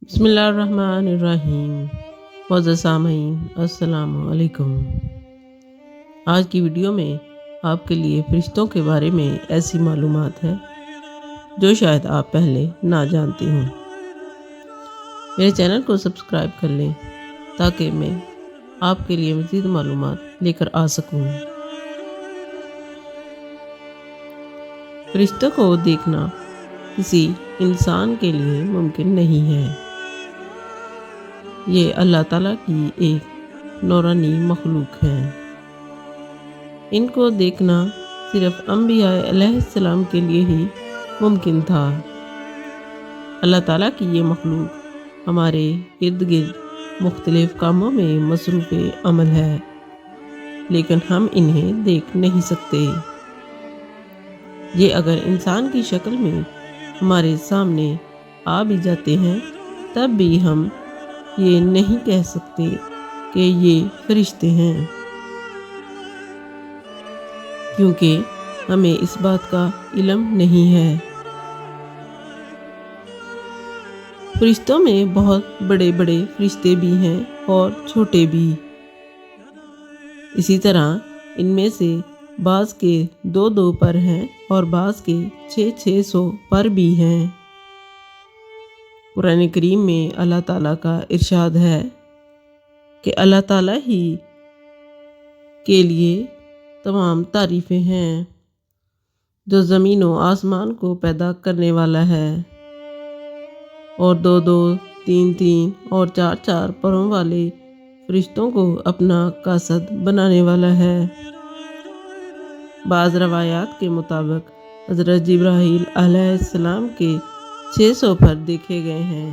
بسم اللہ الرحمن الرحیم۔ معزز سامعین السلام علیکم۔ آج کی ویڈیو میں آپ کے لیے فرشتوں کے بارے میں ایسی معلومات ہے جو شاید آپ پہلے نہ جانتے ہوں۔ میرے چینل کو سبسکرائب کر لیں تاکہ میں آپ کے لیے مزید معلومات لے کر آ سکوں۔ فرشتوں کو دیکھنا کسی انسان کے لیے ممکن نہیں ہے۔ یہ اللہ تعالیٰ کی ایک نورانی مخلوق ہے۔ ان کو دیکھنا صرف انبیاء علیہ السلام کے لیے ہی ممکن تھا۔ اللہ تعالیٰ کی یہ مخلوق ہمارے ارد گرد مختلف کاموں میں مصروف عمل ہے، لیکن ہم انہیں دیکھ نہیں سکتے۔ یہ اگر انسان کی شکل میں ہمارے سامنے آ بھی جاتے ہیں تب بھی ہم یہ نہیں کہہ سکتے کہ یہ فرشتے ہیں، کیونکہ ہمیں اس بات کا علم نہیں ہے۔ فرشتوں میں بہت بڑے بڑے فرشتے بھی ہیں اور چھوٹے بھی۔ اسی طرح ان میں سے بعض کے 2 پر ہیں اور بعض کے 600 پر بھی ہیں۔ قرآن کریم میں اللہ تعالیٰ کا ارشاد ہے کہ اللہ تعالیٰ ہی کے لیے تمام تعریفیں ہیں، جو زمین و آسمان کو پیدا کرنے والا ہے اور 2 3 اور 4 پروں والے فرشتوں کو اپنا قاصد بنانے والا ہے۔ بعض روایات کے مطابق حضرت جبرائیل علیہ السلام کے 600 پر دیکھے گئے ہیں۔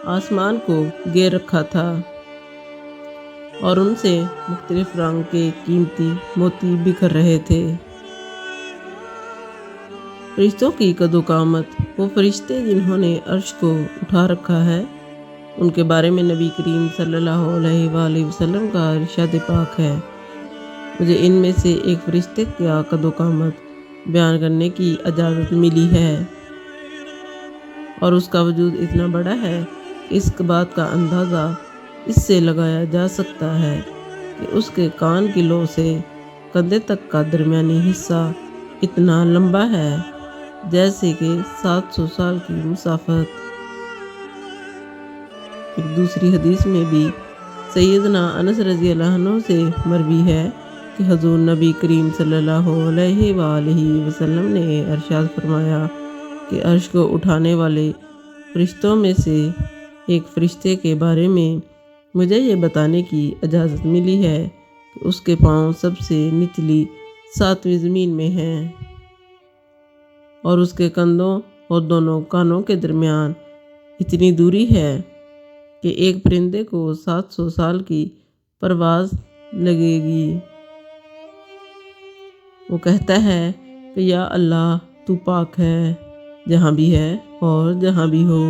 آسمان کو گھیر رکھا تھا اور ان سے مختلف رنگ کے قیمتی موتی بکھر رہے تھے۔ فرشتوں کی قد و قامت، وہ فرشتے جنہوں نے عرش کو اٹھا رکھا ہے، ان کے بارے میں نبی کریم صلی اللہ علیہ وآلہ وسلم کا ارشاد پاک ہے، مجھے ان میں سے ایک فرشتے کا قد و قامت بیان کرنے کی اجازت ملی ہے، اور اس کا وجود اتنا بڑا ہے کہ اس بات کا اندازہ اس سے لگایا جا سکتا ہے کہ اس کے کان کی لو سے کندھے تک کا درمیانی حصہ اتنا لمبا ہے جیسے کہ 700 سال کی مسافت۔ ایک دوسری حدیث میں بھی سیدنا انس رضی اللہ عنہ سے مروی ہے کہ حضور نبی کریم صلی اللہ علیہ وآلہ وسلم نے ارشاد فرمایا کہ عرش کو اٹھانے والے فرشتوں میں سے ایک فرشتے کے بارے میں مجھے یہ بتانے کی اجازت ملی ہے کہ اس کے پاؤں سب سے نچلی 7ویں زمین میں ہیں اور اس کے کندھوں اور دونوں کانوں کے درمیان اتنی دوری ہے کہ ایک پرندے کو 700 سال کی پرواز لگے گی۔ وہ کہتا ہے کہ یا اللہ، تو پاک ہے، جہاں بھی ہے اور جہاں بھی ہو۔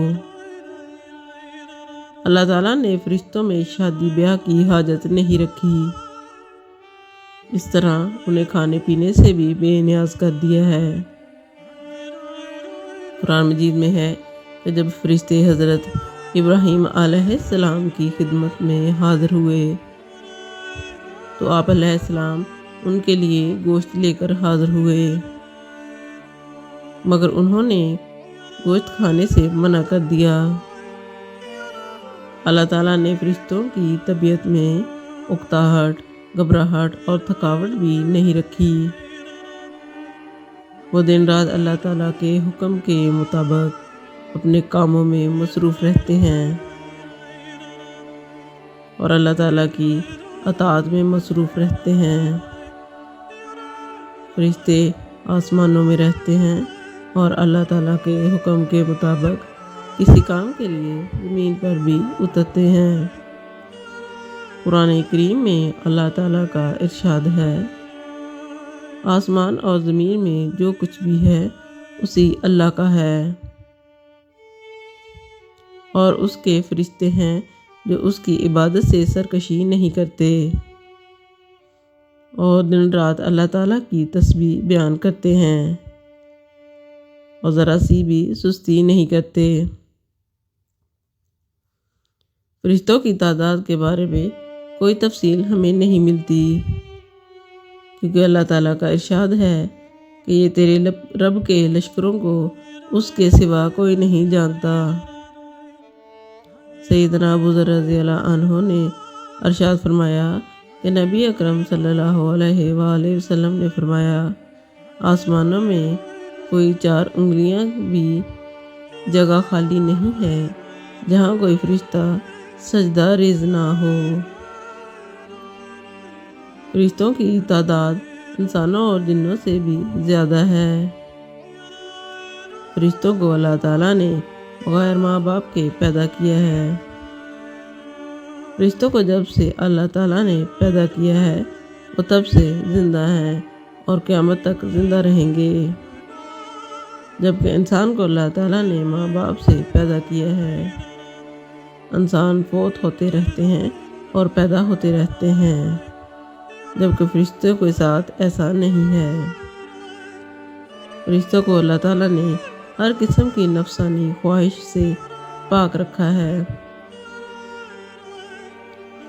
اللہ تعالیٰ نے فرشتوں میں شادی بیاہ کی حاجت نہیں رکھی، اس طرح انہیں کھانے پینے سے بھی بے نیاز کر دیا ہے۔ قرآن مجید میں ہے کہ جب فرشتے حضرت ابراہیم علیہ السلام کی خدمت میں حاضر ہوئے تو آپ علیہ السلام ان کے لیے گوشت لے کر حاضر ہوئے، مگر انہوں نے گوشت کھانے سے منع کر دیا۔ اللہ تعالیٰ نے فرشتوں کی طبیعت میں اکتاہٹ، گھبراہٹ اور تھکاوٹ بھی نہیں رکھی۔ وہ دن رات اللہ تعالیٰ کے حکم کے مطابق اپنے کاموں میں مصروف رہتے ہیں اور اللہ تعالیٰ کی اطاعت میں مصروف رہتے ہیں۔ فرشتے آسمانوں میں رہتے ہیں اور اللہ تعالیٰ کے حکم کے مطابق کسی کام کے لیے زمین پر بھی اترتے ہیں۔ قرآن کریم میں اللہ تعالیٰ کا ارشاد ہے، آسمان اور زمین میں جو کچھ بھی ہے اسی اللہ کا ہے، اور اس کے فرشتے ہیں جو اس کی عبادت سے سرکشی نہیں کرتے اور دن رات اللہ تعالیٰ کی تسبیح بیان کرتے ہیں۔ اور ذرا سی بھی سستی نہیں کرتے۔ فرشتوں کی تعداد کے بارے میں کوئی تفصیل ہمیں نہیں ملتی، کیونکہ اللہ تعالیٰ کا ارشاد ہے کہ یہ تیرے رب کے لشکروں کو اس کے سوا کوئی نہیں جانتا۔ سیدنا ابو ذر رضی اللہ عنہ نے ارشاد فرمایا کہ نبی اکرم صلی اللہ علیہ وآلہ وسلم نے فرمایا، آسمانوں میں کوئی 4 انگلیاں بھی جگہ خالی نہیں ہے جہاں کوئی فرشتہ سجدہ ریز نہ ہو۔ فرشتوں کی تعداد انسانوں اور جنوں سے بھی زیادہ ہے۔ فرشتوں کو اللہ تعالیٰ نے بغیر ماں باپ کے پیدا کیا ہے۔ فرشتوں کو جب سے اللہ تعالیٰ نے پیدا کیا ہے وہ تب سے زندہ ہیں اور قیامت تک زندہ رہیں گے، جبکہ انسان کو اللہ تعالیٰ نے ماں باپ سے پیدا کیا ہے۔ انسان فوت ہوتے رہتے ہیں اور پیدا ہوتے رہتے ہیں، جبکہ فرشتوں کے ساتھ ایسا نہیں ہے۔ فرشتوں کو اللہ تعالیٰ نے ہر قسم کی نفسانی خواہش سے پاک رکھا ہے،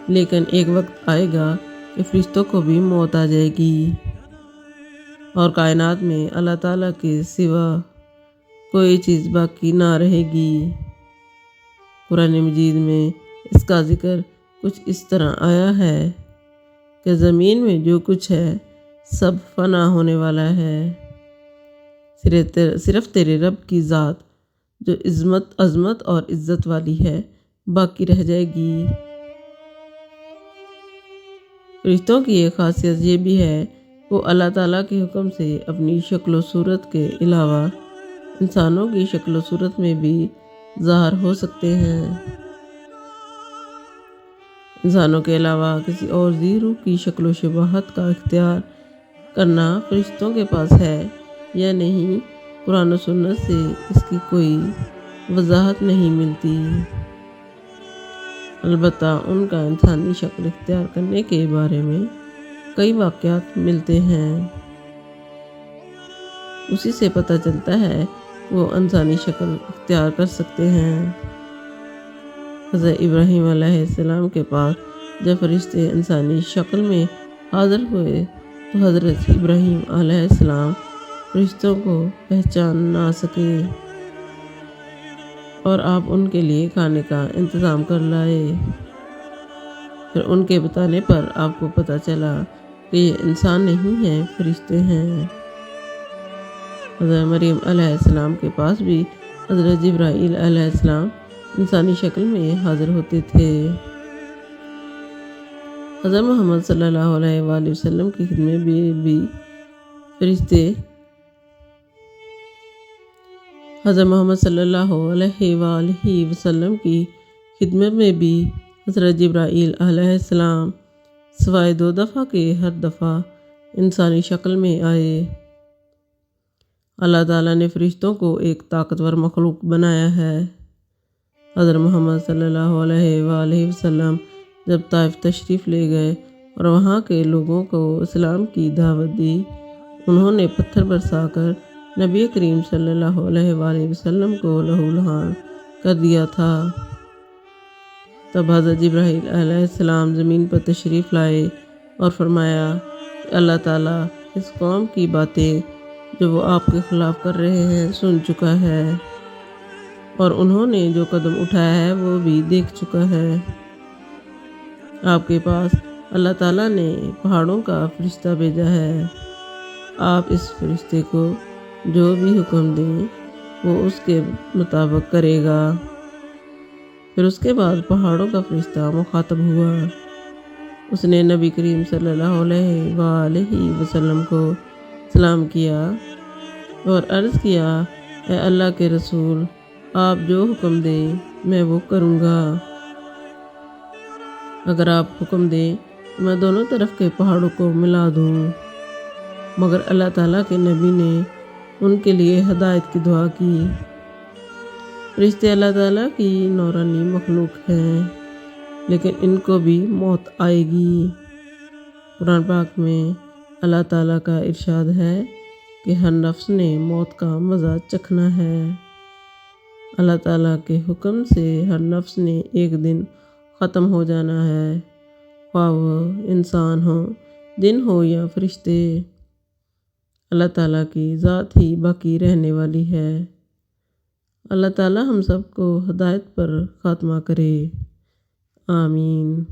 لیکن ایک وقت آئے گا کہ فرشتوں کو بھی موت آ جائے گی اور کائنات میں اللہ تعالیٰ کے سوا کوئی چیز باقی نہ رہے گی۔ قرآن مجید میں اس کا ذکر کچھ اس طرح آیا ہے کہ زمین میں جو کچھ ہے سب فنا ہونے والا ہے، صرف تیرے رب کی ذات جو عظمت اور عزت والی ہے باقی رہ جائے گی۔ فرشتوں کی ایک خاصیت یہ بھی ہے وہ اللہ تعالیٰ کے حکم سے اپنی شکل و صورت کے علاوہ انسانوں کی شکل و صورت میں بھی ظاہر ہو سکتے ہیں۔ انسانوں کے علاوہ کسی اور ذی روح کی شکل و شباہت کا اختیار کرنا فرشتوں کے پاس ہے یا نہیں، قرآن و سنت سے اس کی کوئی وضاحت نہیں ملتی۔ البتہ ان کا انسانی شکل اختیار کرنے کے بارے میں کئی واقعات ملتے ہیں، اسی سے پتہ چلتا ہے وہ انسانی شکل اختیار کر سکتے ہیں۔ حضرت ابراہیم علیہ السلام کے پاس جب فرشتے انسانی شکل میں حاضر ہوئے تو حضرت ابراہیم علیہ السلام فرشتوں کو پہچان نہ سکے اور آپ ان کے لیے کھانے کا انتظام کر لائے۔ پھر ان کے بتانے پر آپ کو پتہ چلا کہ یہ انسان نہیں ہیں، فرشتے ہیں۔ حضرت مریم علیہ السلام کے پاس بھی حضرت جبرائیل علیہ السلام انسانی شکل میں حاضر ہوتے تھے۔ حضرت محمد صلی اللہ علیہ وآلہ وسلم کی خدمت میں بھی فرشتے حضرت محمد صلی اللہ علیہ وآلہ وسلم کی خدمت میں بھی حضرت جبرائیل علیہ السلام سوائے 2 دفعہ کے ہر دفعہ انسانی شکل میں آئے۔ اللہ تعالیٰ نے فرشتوں کو ایک طاقتور مخلوق بنایا ہے۔ حضرت محمد صلی اللہ علیہ وآلہ وسلم جب طائف تشریف لے گئے اور وہاں کے لوگوں کو اسلام کی دعوت دی، انہوں نے پتھر برسا کر نبی کریم صلی اللہ علیہ وآلہ وسلم کو لہو لہان کر دیا تھا۔ تب حضرت جبرائیل علیہ السلام زمین پر تشریف لائے اور فرمایا کہ اللہ تعالیٰ اس قوم کی باتیں جو وہ آپ کے خلاف کر رہے ہیں سن چکا ہے، اور انہوں نے جو قدم اٹھایا ہے وہ بھی دیکھ چکا ہے۔ آپ کے پاس اللہ تعالیٰ نے پہاڑوں کا فرشتہ بھیجا ہے، آپ اس فرشتے کو جو بھی حکم دیں وہ اس کے مطابق کرے گا۔ پھر اس کے بعد پہاڑوں کا فرشتہ مخاطب ہوا، اس نے نبی کریم صلی اللہ علیہ وآلہ وسلم کو سلام کیا اور عرض کیا، اے اللہ کے رسول، آپ جو حکم دیں میں وہ کروں گا۔ اگر آپ حکم دیں تو میں دونوں طرف کے پہاڑوں کو ملا دوں۔ مگر اللہ تعالیٰ کے نبی نے ان کے لیے ہدایت کی دعا کی۔ فرشتے اللہ تعالیٰ کی نورانی مخلوق ہیں، لیکن ان کو بھی موت آئے گی۔ قرآن پاک میں اللہ تعالیٰ کا ارشاد ہے کہ ہر نفس نے موت کا مزہ چکھنا ہے۔ اللہ تعالیٰ کے حکم سے ہر نفس نے ایک دن ختم ہو جانا ہے، خواہ وہ انسان ہو، جن ہو یا فرشتے۔ اللہ تعالیٰ کی ذات ہی باقی رہنے والی ہے۔ اللہ تعالیٰ ہم سب کو ہدایت پر خاتمہ کرے، آمین۔